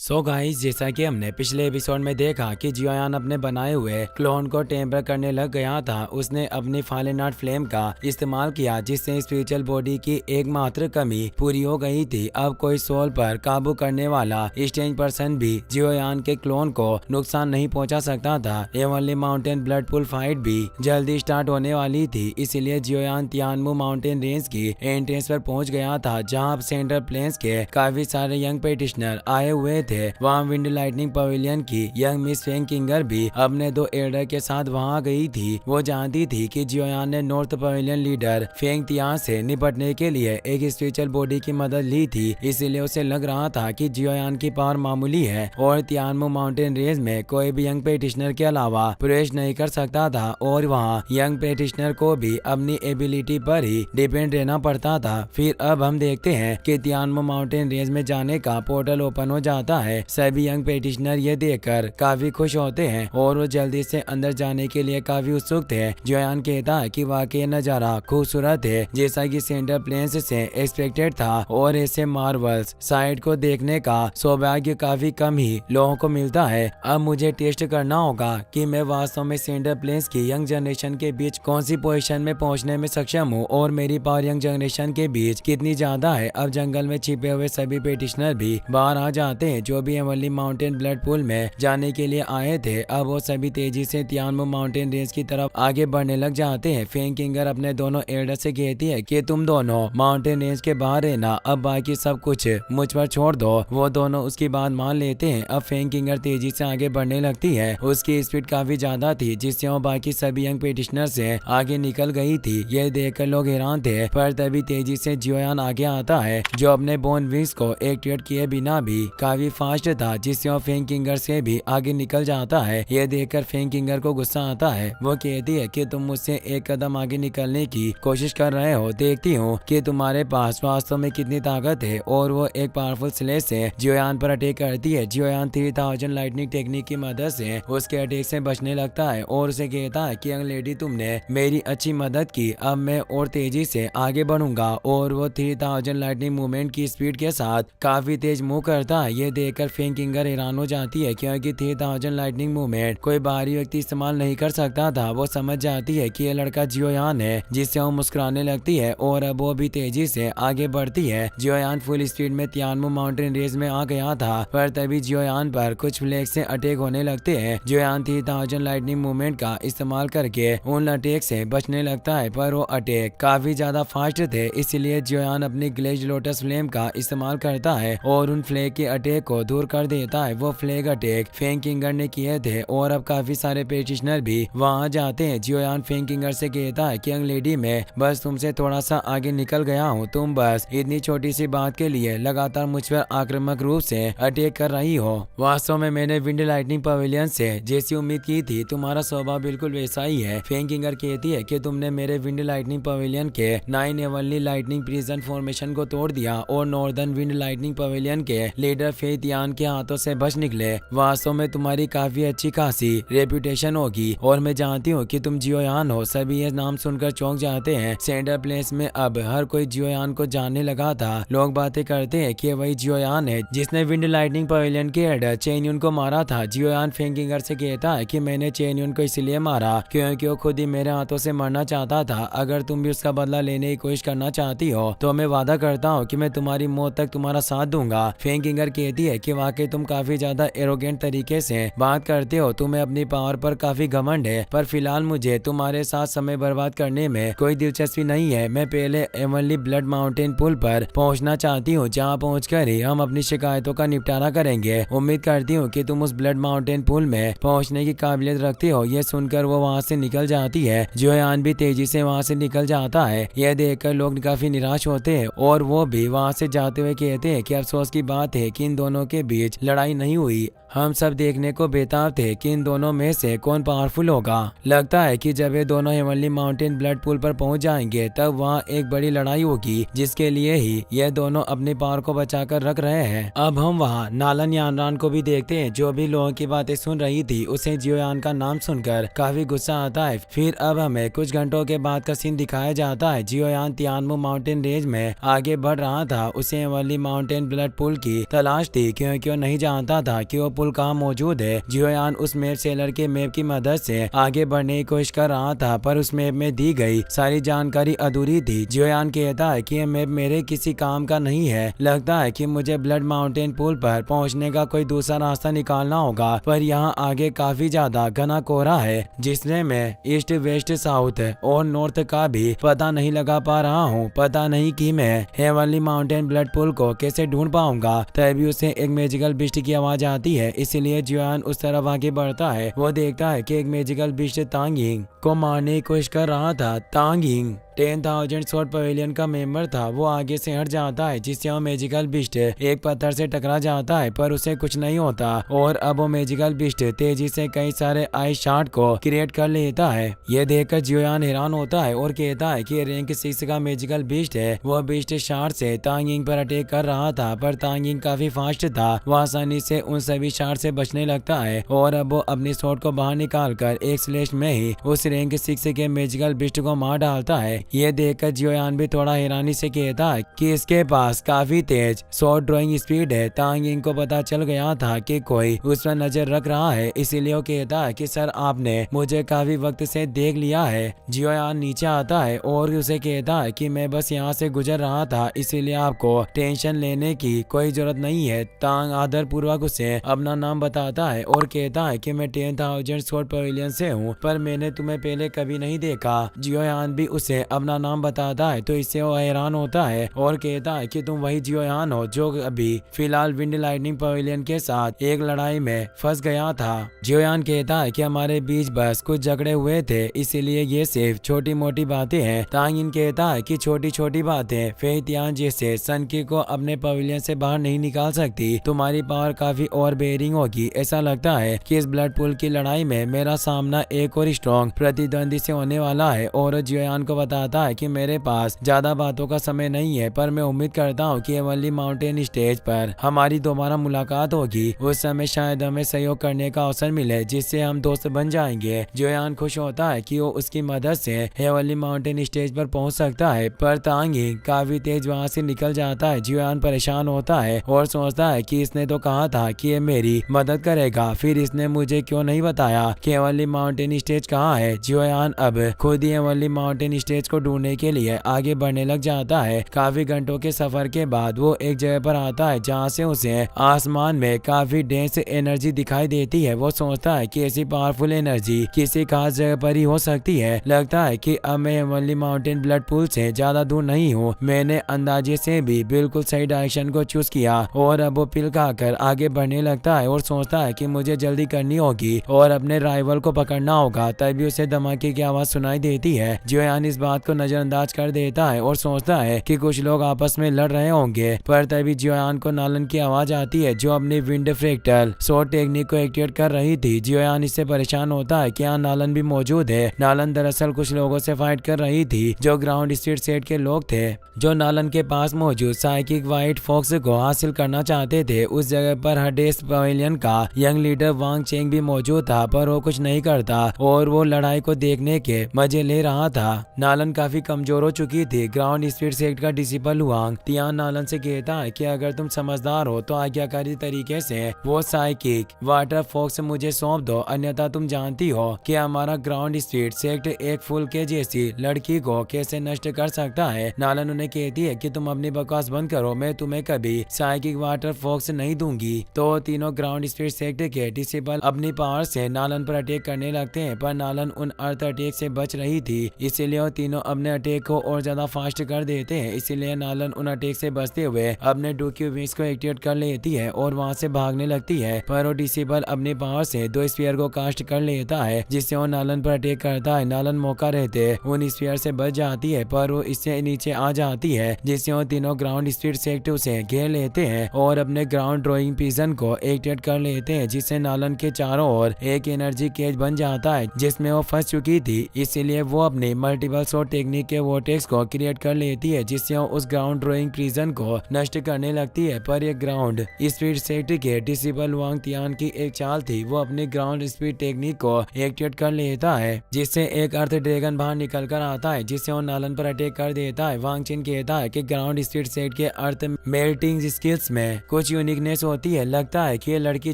So guys, जैसा कि हमने पिछले एपिसोड में देखा कि जियोयान अपने बनाए हुए क्लोन को टेम्पर करने लग गया था। उसने अपनी फालन आर्ट फ्लेम का इस्तेमाल किया, जिससे स्पिरिचुअल बॉडी की एकमात्र कमी पूरी हो गई थी। अब कोई सोल पर काबू करने वाला स्ट्रेंज पर्सन भी जियोयान के क्लोन को नुकसान नहीं पहुंचा सकता था। Avonlea mountain blood pool fight भी जल्दी स्टार्ट होने वाली थी, इसलिए जियोयान तियानमू माउंटेन रेंज की एंट्रेंस पर पहुंच गया था, जहां सेंट्रल प्लेन्स के काफी सारे यंग पेटिशनर आए हुए थे। वहाँ विंड लाइटनिंग पवेलियन की यंग मिस फेंग किंगर भी अपने दो एल्डर के साथ वहाँ गई थी। वो जानती थी कि जियोयान ने north pavilion leader Feng Tian से निपटने के लिए एक स्पिरिचुअल बॉडी की मदद ली थी, इसीलिए उसे लग रहा था कि जियोयान की पावर मामूली है और तियानमू माउंटेन रेंज में कोई भी यंग पेटिशनर के अलावा प्रवेश नहीं कर सकता था और वहाँ यंग पेटिशनर को भी अपनी एबिलिटी पर ही डिपेंड रहना पड़ता था। फिर अब हम देखते हैं कि तियानमू माउंटेन रेंज में जाने का पोर्टल ओपन हो जाता है। सभी यंग पेटिशनर ये देखकर काफी खुश होते हैं और वो जल्दी से अंदर जाने के लिए काफी उत्सुक थे। जियोयान कहता है कि वाकई नजारा खूबसूरत है, जैसा कि सेंट्रल प्लेन्स से एक्सपेक्टेड था और ऐसे मार्वल्स साइट को देखने का सौभाग्य काफी कम ही लोगों को मिलता है। अब मुझे टेस्ट करना होगा कि मैं वास्तव में सेंट्रल प्लेन्स की यंग जनरेशन के बीच कौन सी पोजीशन में पहुंचने में सक्षम हूँ और मेरी पावर यंग जनरेशन के बीच कितनी ज्यादा है। अब जंगल में छिपे हुए सभी पेटिशनर भी बाहर आ जाते हैं, जो भी एवनली माउंटेन ब्लड पूल में जाने के लिए आए थे। अब वो सभी तेजी से तियानमू माउंटेन रेंज की तरफ आगे बढ़ने लग जाते हैं। फेंग किंगर अपने दोनों एल्डर से कहती है कि तुम दोनों माउंटेन रेंज के बाहर रहना, अब बाकी सब कुछ मुझ पर छोड़ दो। वो दोनों उसकी बात मान लेते हैं। अब फेंग किंगर तेजी से आगे बढ़ने लगती है। उसकी स्पीड काफी ज्यादा थी, जिससे वो बाकी सभी यंग पेटिशनर से आगे निकल गई थी। यह देखकर लोग हैरान थे, पर तभी तेजी से जियोयान आगे आता है, जो अपने बोन विंग्स को एक्टिवेट किए बिना भी काफी फास्ट था, जिससे वो फेंग किंगर से भी आगे निकल जाता है। यह देखकर फेंग किंगर को गुस्सा आता है। वो कहती है कि तुम मुझसे एक कदम आगे निकलने की कोशिश कर रहे हो, देखती हूँ कि तुम्हारे पास वास्तव में कितनी ताकत है। और वो एक पावरफुल स्लेश से जियोयान पर अटैक करती है। जियोयान 3000 लाइटनिंग टेक्निक की मदद से उसके अटैक से बचने लगता है और उसे कहता है कि यंग लेडी, तुमने मेरी अच्छी मदद की, अब मैं और तेजी से आगे बढ़ूंगा। और वो 3000 लाइटनिंग मूवमेंट की स्पीड के साथ काफी तेज मूव करता है। ये देखकर फेंग किंगर हैरान हो जाती है, क्योंकि 3000 लाइटनिंग मूवमेंट कोई बाहरी व्यक्ति इस्तेमाल नहीं कर सकता था। वो समझ जाती है कि ये लड़का जियोयान है, जिससे वो मुस्कुराने लगती है और अब वो भी तेजी से आगे बढ़ती है। जियोयान फुल स्पीड में तियानमू माउंटेन रेंज में आ गया था, पर तभी जियोयान पर कुछ फ्लैग से अटैक होने लगते हैं। जियोयान 3000 लाइटनिंग मूवमेंट का इस्तेमाल करके उन अटैक से बचने लगता है, पर वो अटैक काफी ज्यादा फास्ट थे, इसलिए जियोयान अपनी ग्लेज लोटस फ्लेम का इस्तेमाल करता है और उन फ्लैग के अटैक को दूर कर देता है। वो फ्लैग अटैक फेंग किंगर ने किए थे और अब काफी सारे पेटिशनर भी वहां जाते हैं। जियोयान फेंग किंगर से कहता है कि यंग लेडी, मैं बस तुमसे थोड़ा सा आगे निकल गया हूँ, तुम बस इतनी छोटी सी बात के लिए लगातार मुझ पर आक्रामक रूप से अटैक कर रही हो। वास्तव में मैंने विंड लाइटनिंग पवेलियन से जैसी उम्मीद की थी, तुम्हारा स्वभाव बिल्कुल वैसा ही है। फेंग किंगर कहती है कि तुमने मेरे विंड लाइटनिंग पवेलियन के 9 एवनली लाइटनिंग प्रिजन फॉर्मेशन को तोड़ दिया और नॉर्दर्न विंड लाइटनिंग पवेलियन के लीडर फेंग तियान के हाथों से बच निकले। वास्तव में तुम्हारी काफी अच्छी खासी रेपुटेशन होगी और मैं जानती हूँ कि तुम जियोयान हो। सभी ये नाम सुनकर चौंक जाते हैं। सेंट्रल प्लेस में अब हर कोई जियोयान को जानने लगा था। लोग बातें करते हैं कि वही जियोयान है जिसने विंड लाइटनिंग पवेलियन के हेडर चेन युन को मारा था। जियोयान फेंग किंगर से कहता है कि मैंने चेन युन को इसलिए मारा क्योंकि वो खुद ही मेरे हाथों से मरना चाहता था। अगर तुम भी उसका बदला लेने की कोशिश करना चाहती हो तो मैं वादा करता हूँ कि मैं तुम्हारी मौत तक तुम्हारा साथ दूंगा। फेंग किंगर कहती है कि वाकई तुम काफी ज्यादा एरोगेंट तरीके से बात करते हो, तुम्हें अपनी पावर पर काफी घमंड है, पर फिलहाल मुझे तुम्हारे साथ समय बर्बाद करने में कोई दिलचस्पी नहीं है। मैं पहले एवनली ब्लड माउंटेन पुल पर पहुंचना चाहती हूं, जहां पहुंचकर ही हम अपनी शिकायतों का निपटारा करेंगे। उम्मीद करती हूं कि तुम उस ब्लड माउंटेन पुल में पहुंचने की काबिलियत रखते हो। ये सुनकर वो वहां से निकल जाती है। जियोयान भी तेजी से वहां से निकल जाता है। यह देखकर लोग काफी निराश होते हैं और वो भी वहां से जाते हुए कहते हैं कि अफसोस की बात है कि इन दोनों के बीच लड़ाई नहीं हुई। हम सब देखने को बेताब थे कि इन दोनों में से कौन पावरफुल होगा। लगता है कि जब ये दोनों हेवनली माउंटेन ब्लड पूल पर पहुंच जाएंगे तब वहाँ एक बड़ी लड़ाई होगी, जिसके लिए ही ये दोनों अपनी पावर को बचाकर रख रहे हैं। अब हम वहाँ नालन यानरान को भी देखते हैं, जो भी लोगों की बातें सुन रही थी। उसे जियोयान का नाम सुनकर काफी गुस्सा आता है। फिर अब हमें कुछ घंटों के बाद का सीन दिखाया जाता है। जियोयान तियानमू माउंटेन रेंज में आगे बढ़ रहा था। उसे हेवनली माउंटेन ब्लड पूल की तलाश थी, क्योंकि वो नहीं जानता था कि वो पुल कहाँ मौजूद है। जियोयान उस मैप सेलर के मैप की मदद से आगे बढ़ने की कोशिश कर रहा था, पर उस मैप में दी गई सारी जानकारी अधूरी थी। जियोयान कहता है कि यह मैप मेरे किसी काम का नहीं है। लगता है कि मुझे ब्लड माउंटेन पुल पर पहुंचने का कोई दूसरा रास्ता निकालना होगा, पर यहाँ आगे काफी ज्यादा घना कोहरा है, जिससे मैं ईस्ट वेस्ट साउथ और नॉर्थ का भी पता नहीं लगा पा रहा हूँ। पता नहीं कि मैं हेवनली माउंटेन ब्लड पुल को कैसे ढूंढ पाऊंगा। तभी उसे एक मैजिकल बिस्ट की आवाज आती है, इसलिए जियोयान उस तरफ आगे बढ़ता है। वो देखता है कि एक मैजिकल बिस्ट तांगिंग को मारने की कोशिश कर रहा था। तांगिंग 10,000 स्वॉर्ड पवेलियन का मेंबर था। वो आगे से हट जाता है, जिससे वो मैजिकल बिस्ट एक पत्थर से टकरा जाता है, पर उसे कुछ नहीं होता। और अब वो मैजिकल बिस्ट तेजी से कई सारे आइस शार्ट को क्रिएट कर लेता है। ये देखकर जियोयान हैरान होता है और कहता है कि रैंक 6 का मैजिकल बिस्ट है। वह बिस्ट शार्ट से तांगिंग पर अटैक कर रहा था, पर तांगिंग काफी फास्ट था। वह आसानी से उन सभी शार्ट से बचने लगता है और अब वो अपनी स्वॉर्ड को बाहर निकाल कर एक स्लैश में ही उस रैंक 6 के मैजिकल बिस्ट को मार डालता है। ये देखकर जियोयान भी थोड़ा हैरानी से कहता है कि इसके पास काफी तेज शॉर्ट ड्रॉइंग स्पीड है। तांगिंग को पता चल गया था कि कोई उस पर नजर रख रहा है, इसीलिए वो कहता है कि सर आपने मुझे काफी वक्त से देख लिया है। जियोयान नीचे आता है और उसे कहता है कि मैं बस यहाँ से गुजर रहा था, इसीलिए आपको टेंशन लेने की कोई जरूरत नहीं है। तांग आदर पूर्वक उसे अपना नाम बताता है और कहता है कि मैं 10,000 स्वॉर्ड पवेलियन से हूँ, पर मैंने तुम्हें पहले कभी नहीं देखा। जियोयान भी उसे अपना नाम बताता है, तो इससे वो हैरान होता है और कहता है कि तुम वही जियोयान हो जो अभी फिलहाल विंड लाइटनिंग पवेलियन के साथ एक लड़ाई में फंस गया था। जियोयान कहता है कि हमारे बीच बस कुछ झगड़े हुए थे, इसीलिए ये सिर्फ छोटी मोटी बातें हैं। तांगिन कहता है कि छोटी छोटी बातें फेतियान जैसे सनकी को अपने पवेलियन से बाहर नहीं निकाल सकती। तुम्हारी पावर काफी और बेरिंग होगी। ऐसा लगता है कि इस ब्लड पूल की लड़ाई में मेरा सामना एक और स्ट्रॉन्ग प्रतिद्वंदी से होने वाला है। और जियोयान को बताता है कि मेरे पास ज्यादा बातों का समय नहीं है, पर मैं उम्मीद करता हूँ कि हेवनली माउंटेन स्टेज पर हमारी दोबारा मुलाकात होगी। उस समय शायद हमें सहयोग करने का अवसर मिले, जिससे हम दोस्त बन जाएंगे। जियोयान खुश होता है कि वो उसकी मदद से हेवनली माउंटेन स्टेज पर पहुंच सकता है, पर तांगी काफी तेज वहां से निकल जाता है। जियोयान परेशान होता है और सोचता है कि इसने तो कहा था कि ये मेरी मदद करेगा, फिर इसने मुझे क्यों नहीं बताया कि हेवनली माउंटेन स्टेज कहाँ है। जियोयान अब खुद ही हेवनली माउंटेन स्टेज को ढूंढने के लिए आगे बढ़ने लग जाता है। काफी घंटों के सफर के बाद वो एक जगह पर आता है, जहाँ से उसे आसमान में काफी डेंस एनर्जी दिखाई देती है। वो सोचता है कि ऐसी पावरफुल एनर्जी किसी खास जगह पर ही हो सकती है। लगता है कि अब मैं हेवनली माउंटेन ब्लड पूल से ज्यादा दूर नहीं हूँ। मैंने अंदाजे से भी बिल्कुल सही डायरेक्शन को चूज किया और अब वो पिल खाकर आगे बढ़ने लगता है और सोचता है कि मुझे जल्दी करनी होगी और अपने राइवल को पकड़ना होगा। तभी उसे धमाके की आवाज सुनाई देती है। जियोयान इस बात को नजरअंदाज कर देता है और सोचता है कि कुछ लोग आपस में लड़ रहे होंगे, पर तभी जियोयान को नालन की आवाज आती है, जो अपनी विंड फ्रैक्टल शॉट टेक्निक को एक्टिवेट कर रही थी। जियोयान इससे परेशान होता है कि यहाँ नालन भी मौजूद है। नालन दरअसल कुछ लोगों से फाइट कर रही थी, जो ग्राउंड स्पीड सेट के लोग थे, जो नालन के पास मौजूद साइकिक व्हाइट फॉक्स को हासिल करना चाहते थे। उस जगह पर हडेस पवेलियन का यंग लीडर वांग चेंग भी मौजूद था, पर वो कुछ नहीं करता और वो लड़ाई को देखने के मजे ले रहा था। नालन काफी कमजोर हो चुकी थी। ग्राउंड स्पीड सेट का डिसिपल हुआंग तियान नालन से कहता है कि अगर तुम समझदार हो तो आज्ञाकारी तरीके से वो साइकिक वाटर फॉक्स मुझे सौंप दो, अन्यथा तुम जानती हो कि हमारा ग्राउंड स्पीड सेट एक फुल के जैसी लड़की को कैसे नष्ट कर सकता है। नालन उन्हें कहती है कि तुम अपनी बकवास बंद करो, मैं तुम्हें कभी साइकिक वाटर फॉक्स नहीं दूंगी। तो तीनों ग्राउंड स्पीड सेट के डिसिपल अपनी पावर से नालन पर अटैक करने लगते हैं, पर नालन उन अर्थ अटैक से बच रही थी, इसीलिए वो तीनों अपने अटैक को और ज्यादा फास्ट कर देते हैं। इसीलिए नालन उन अटैक से बचते हुए अपने 2Q विंग्स को एक्टिवेट कर लेती है और वहां से भागने लगती है, पर वो डिसेबल अपनी पावर से 2 स्फीयर को कास्ट कर लेता है, जिससे वो नालन पर अटैक करता है। नालन मौका रहते उन स्फीयर से बच जाती है, पर वो इससे नीचे आ जाती है, जिससे वो तीनों ग्राउंड स्पीड सेक्टर से घेर लेते हैं और अपने ग्राउंड ड्रॉइंग पिजन को एक्टिवेट कर लेते हैं, जिससे नालन के चारों ओर एक एनर्जी केज बन जाता है जिसमें वो फंस चुकी थी। इसीलिए वो अपने मल्टीपल शॉट टेक्निक के वोर्टेक्स को क्रिएट कर लेती है, जिससे वो उस ग्राउंड ड्रॉइंग प्रिजन को नष्ट करने लगती है। पर ये ग्राउंड स्पीड सेक्टर के डिसेबल वांग तियान की एक चाल थी। वो अपनी ग्राउंड स्पीड टेक्निक को एक्टिवेट कर लेता है, जिससे एक अर्थ ड्रैगन बाहर निकल कर आता है, जिससे वो नालन पर अटैक कर देता है। वांग चिन कहता है कि ग्राउंड स्पीड सेट के अर्थ मेल्टिंग स्किल्स में कुछ यूनिकनेस होती है, लगता है कि ये लड़की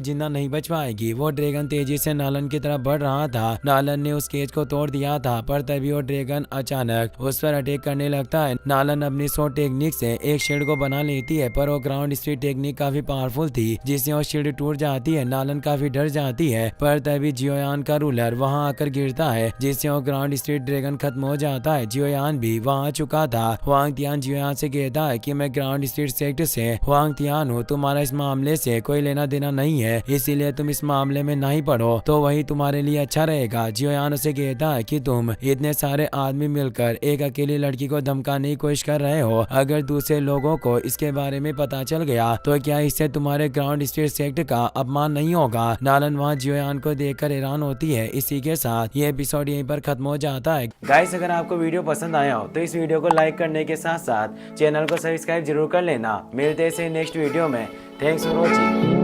जिंदा नहीं बच पाएगी। वो ड्रैगन तेजी से नालन की तरफ बढ़ रहा था। नालन ने उस केज को तोड़ दिया था, पर तभी वो ड्रैगन अचानक उस पर अटैक करने लगता है। नालन अपनी शॉट टेक्निक से एक शील्ड को बना लेती है, पर वो ग्राउंड स्पीड टेक्निक काफी पावरफुल थी, जिससे वो शील्ड टूट जाती है। नालन काफी डर जाती है, पर तभी जियोयान का रूलर वहां आकर गिरता है, जिससे वो ग्राउंड स्पीड ड्रैगन खत्म हो जाता है। जियोयान भी वहां आ चुका था। हुआंग तियान जियोयान से कहता है कि मैं ग्राउंड स्पीड सेक्टर से हुआंग तियान हूँ, तुम्हारा इस मामले से कोई लेना देना नहीं है, इसीलिए तुम इस मामले में नहीं पढ़ो तो वही तुम्हारे लिए अच्छा रहेगा। जियोयान उसे कहता है कि तुम इतने सारे आदमी मिलकर एक अकेली लड़की को धमकाने की कोशिश कर रहे हो, अगर दूसरे लोगों को इसके बारे में पता चल गया तो क्या इससे तुम्हारे ग्राउंड स्पीड सेक्टर का अपमान नहीं होगा। नालन वहाँ जियोयान को देखकर हैरान होती है। इसी के साथ ये एपिसोड यहीं पर खत्म हो जाता है। गाइस, अगर आपको वीडियो पसंद आया हो तो इस वीडियो को लाइक करने के साथ साथ चैनल को सब्सक्राइब जरूर कर लेना। मिलते हैं नेक्स्ट वीडियो में। Thanks for watching.